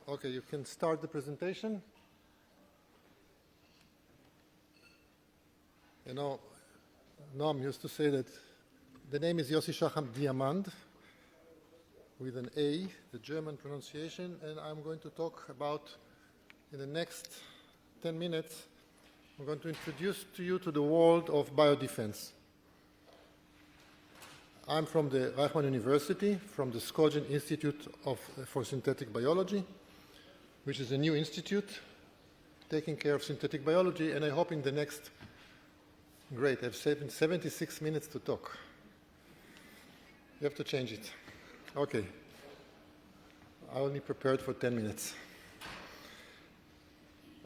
Okay, you can start the presentation. You know, Noam used to say that the name is Yosi Shacham-Diamond with an A, the German pronunciation, and I'm going to talk about, in the next 10 minutes, I'm going to introduce to you to the world of biodefense. I'm from the Reichman University, from the Scojen Institute for Synthetic Biology, which is a new institute taking care of synthetic biology, and I hope in the next, great, I've 76 minutes to talk. You have to change it. Okay. I only prepared for 10 minutes.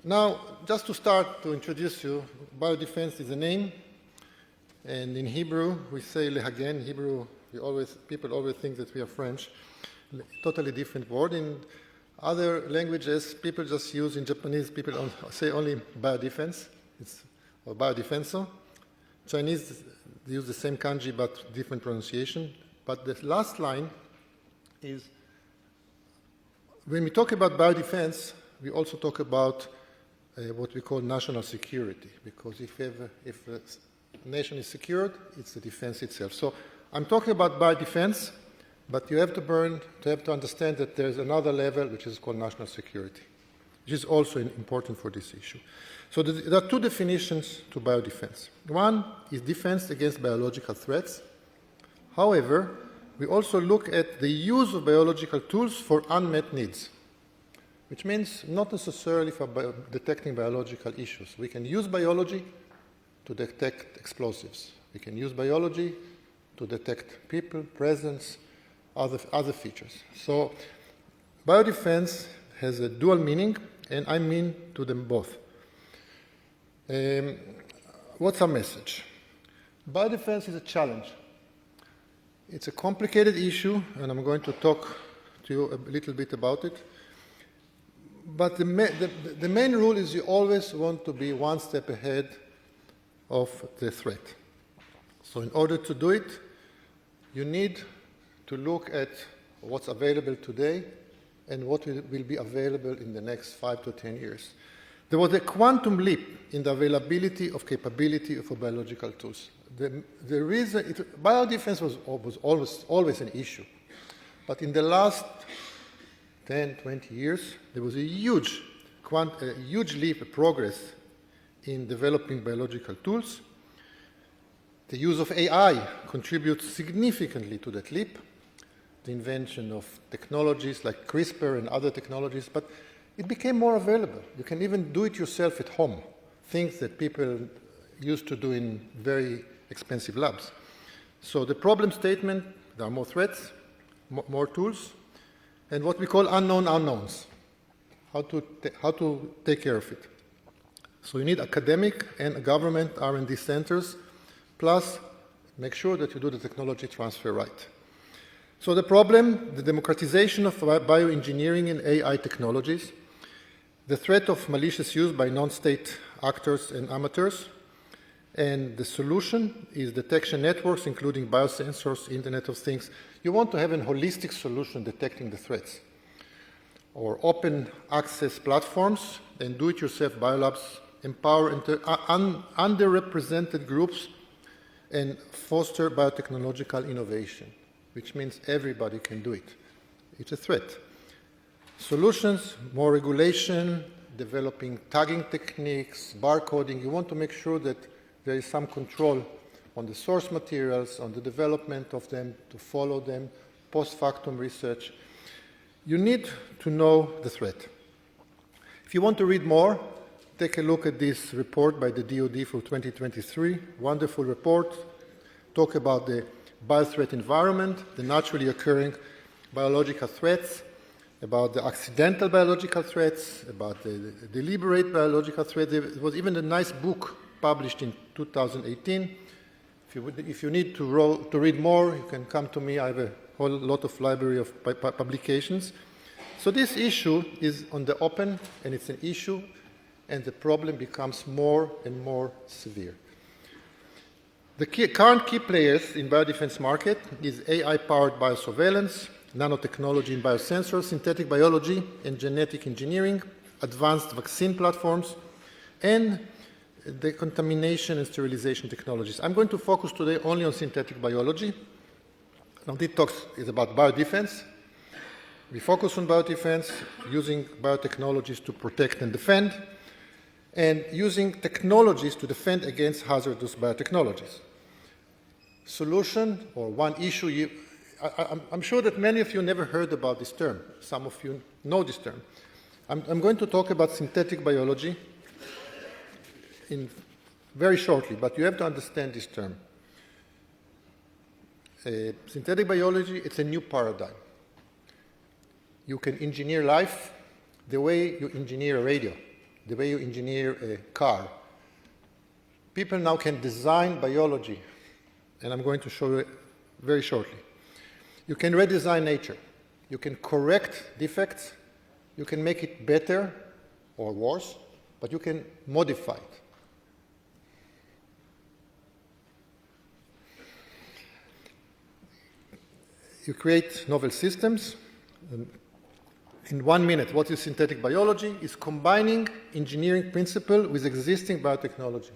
Now, just to start to introduce you, biodefense is a name. And in Hebrew, we say lehagen. In Hebrew, people always think that we are French. Totally different word. In other languages, people just use, in Japanese, people say only biodefense, or biodefenso. Chinese, they use the same kanji, but different pronunciation. But the last line is, when we talk about biodefense, we also talk about what we call national security, because if a nation is secured, it's the defense itself. So I'm talking about biodefense, but you have to understand that there's another level which is called national security, which is also important for this issue. So there are two definitions to biodefense. One is defense against biological threats. However, we also look at the use of biological tools for unmet needs, which means not necessarily for detecting biological issues. We can use biology to detect explosives. We can use biology to detect people, presence, other features. So biodefense has a dual meaning, and I mean to them both. What's our message? Biodefense is a challenge. It's a complicated issue, and I'm going to talk to you a little bit about it. But the main rule is you always want to be one step ahead of the threat. So in order to do it, you need to look at what's available today and what will be available in the next 5 to 10 years. There was a quantum leap in the availability of capability for biological tools. The reason, biodefense was always an issue. But in the last 10, 20 years, there was a huge leap of progress in developing biological tools. The use of AI contributes significantly to that leap. The invention of technologies like CRISPR and other technologies, but it became more available. You can even do it yourself at home, things that people used to do in very expensive labs. So the problem statement, there are more threats, more tools, and what we call unknown unknowns, how to take care of it. So you need academic and government R&D centers, plus make sure that you do the technology transfer right. So the problem, the democratization of bioengineering and AI technologies, the threat of malicious use by non-state actors and amateurs, and the solution is detection networks, including biosensors, Internet of Things. You want to have a holistic solution detecting the threats, or open access platforms and do-it-yourself biolabs, empower underrepresented groups, and foster biotechnological innovation, which means everybody can do it. It's a threat. Solutions, more regulation, developing tagging techniques, barcoding. You want to make sure that there is some control on the source materials, on the development of them, to follow them, post-factum research. You need to know the threat. If you want to read more, take a look at this report by the DoD for 2023. Wonderful report. Talk about the biothreat environment, the naturally occurring biological threats, about the accidental biological threats, about the deliberate biological threats. There was even a nice book published in 2018. If you need to read more, you can come to me. I have a whole lot of library of publications. So this issue is on the open, and it's an issue, and the problem becomes more and more severe. The current key players in biodefense market is AI-powered biosurveillance, nanotechnology and biosensors, synthetic biology and genetic engineering, advanced vaccine platforms, and decontamination and sterilization technologies. I'm going to focus today only on synthetic biology. Now, this talk is about biodefense. We focus on biodefense, using biotechnologies to protect and defend, and using technologies to defend against hazardous biotechnologies. Solution, or one issue, I'm sure that many of you never heard about this term. Some of you know this term. I'm going to talk about synthetic biology very shortly, but you have to understand this term. Synthetic biology, it's a new paradigm. You can engineer life the way you engineer a radio, the way you engineer a car. People now can design biology, and I'm going to show you very shortly. You can redesign nature. You can correct defects. You can make it better or worse, but you can modify it. You create novel systems. In 1 minute, what is synthetic biology? Is combining engineering principle with existing biotechnology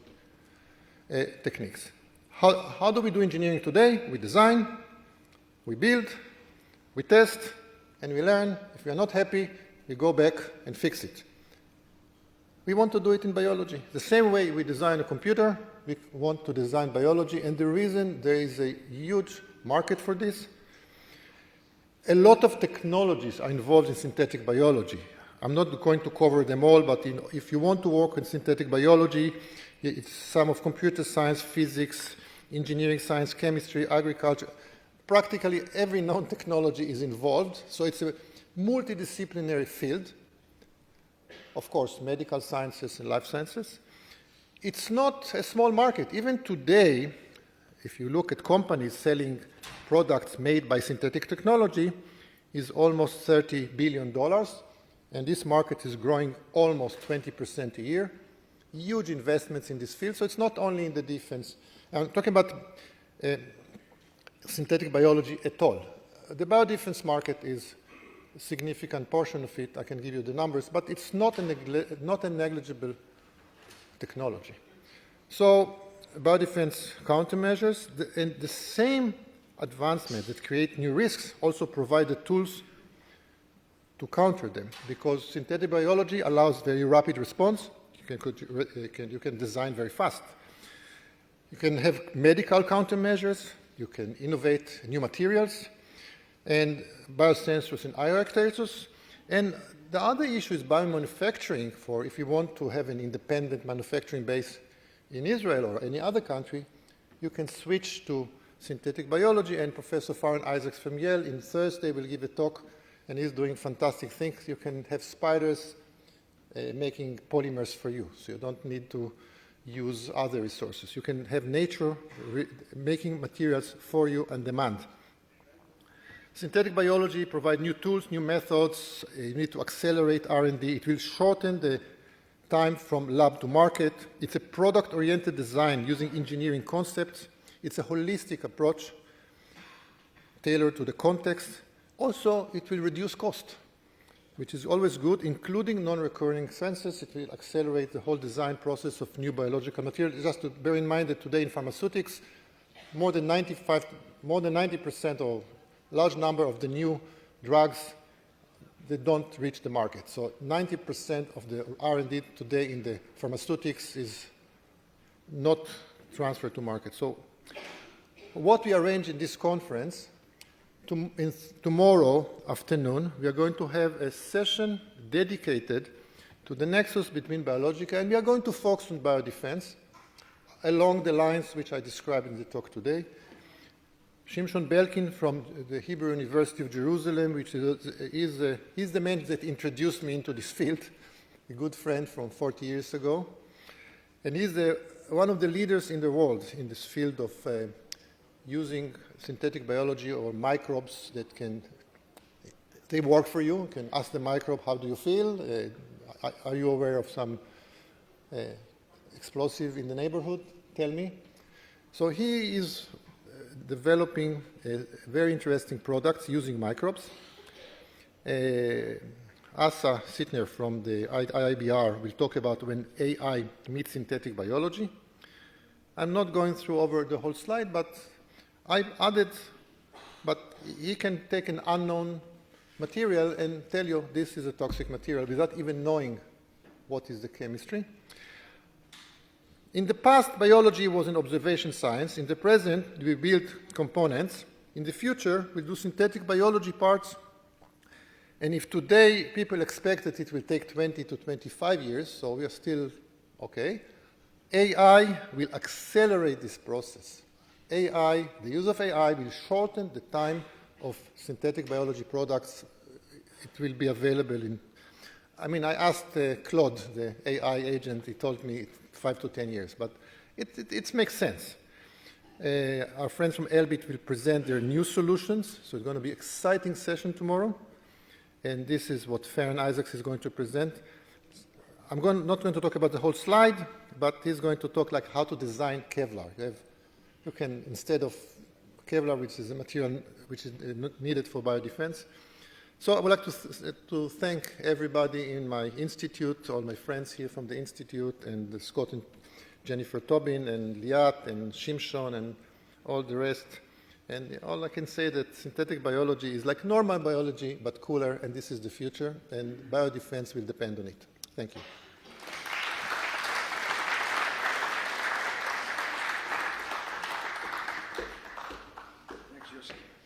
techniques. How do we do engineering today? We design, we build, we test, and we learn. If we are not happy, we go back and fix it. We want to do it in biology. The same way we design a computer, we want to design biology, and the reason there is a huge market for this, a lot of technologies are involved in synthetic biology. I'm not going to cover them all, but if you want to work in synthetic biology, it's some of computer science, physics, engineering science, chemistry, agriculture. Practically every known technology is involved, so it's a multidisciplinary field. Of course, medical sciences and life sciences. It's not a small market. Even today, if you look at companies selling products made by synthetic technology, is almost $30 billion, and this market is growing almost 20% a year. Huge investments in this field, so it's not only in the defense. I'm talking about synthetic biology at all. The biodefense market is a significant portion of it. I can give you the numbers, but it's not a negligible technology. So biodefense countermeasures, and the same advancements that create new risks also provide the tools to counter them, because synthetic biology allows very rapid response. You can design very fast. You can have medical countermeasures. You can innovate new materials and biosensors and bioactuators. And the other issue is biomanufacturing. For if you want to have an independent manufacturing base in Israel or any other country, you can switch to synthetic biology. And Professor Farron Isaacs from Yale in Thursday will give a talk, and he's doing fantastic things. You can have spiders making polymers for you, so you don't need to use other resources. You can have nature making materials for you on demand. Synthetic biology provides new tools, new methods. You need to accelerate R&D. It will shorten the time from lab to market. It's a product-oriented design using engineering concepts. It's a holistic approach tailored to the context. Also, it will reduce cost, which is always good, including non-recurring expenses. It will accelerate the whole design process of new biological materials. Just to bear in mind that today in pharmaceutics, more than 90% or large number of the new drugs, they don't reach the market. So 90% of the R&D today in the pharmaceutics is not transferred to market. So what we arrange in this conference, tomorrow afternoon, we are going to have a session dedicated to the nexus between biological, and we are going to focus on biodefense along the lines which I described in the talk today. Shimshon Belkin from the Hebrew University of Jerusalem, which he's the man that introduced me into this field, a good friend from 40 years ago. And he's one of the leaders in the world in this field of using synthetic biology or microbes that they work for you. You can ask the microbe, how do you feel? Are you aware of some explosive in the neighborhood? Tell me. So he is developing very interesting products using microbes. Asa Sittner from the IIBR will talk about when AI meets synthetic biology. I'm not going through over the whole slide, but I've added, but he can take an unknown material and tell you this is a toxic material without even knowing what is the chemistry. In the past, biology was an observation science. In the present, we build components. In the future, we'll do synthetic biology parts. And if today people expect that it will take 20 to 25 years, so we are still okay, AI will accelerate this process. AI, the use of AI will shorten the time of synthetic biology products. It will be available in, I mean, I asked Claude, the AI agent, he told me 5 to 10 years, but it makes sense. Our friends from Elbit will present their new solutions, so it's going to be an exciting session tomorrow. And this is what Farron Isaacs is going to present. I'm not going to talk about the whole slide, but he's going to talk like how to design Kevlar. You can, instead of Kevlar, which is a material which is needed for biodefense. So I would like to thank everybody in my institute, all my friends here from the institute, and Scott and Jennifer Tobin, and Liat, and Shimshon, and all the rest. And all I can say that synthetic biology is like normal biology, but cooler, and this is the future, and biodefense will depend on it. Thank you.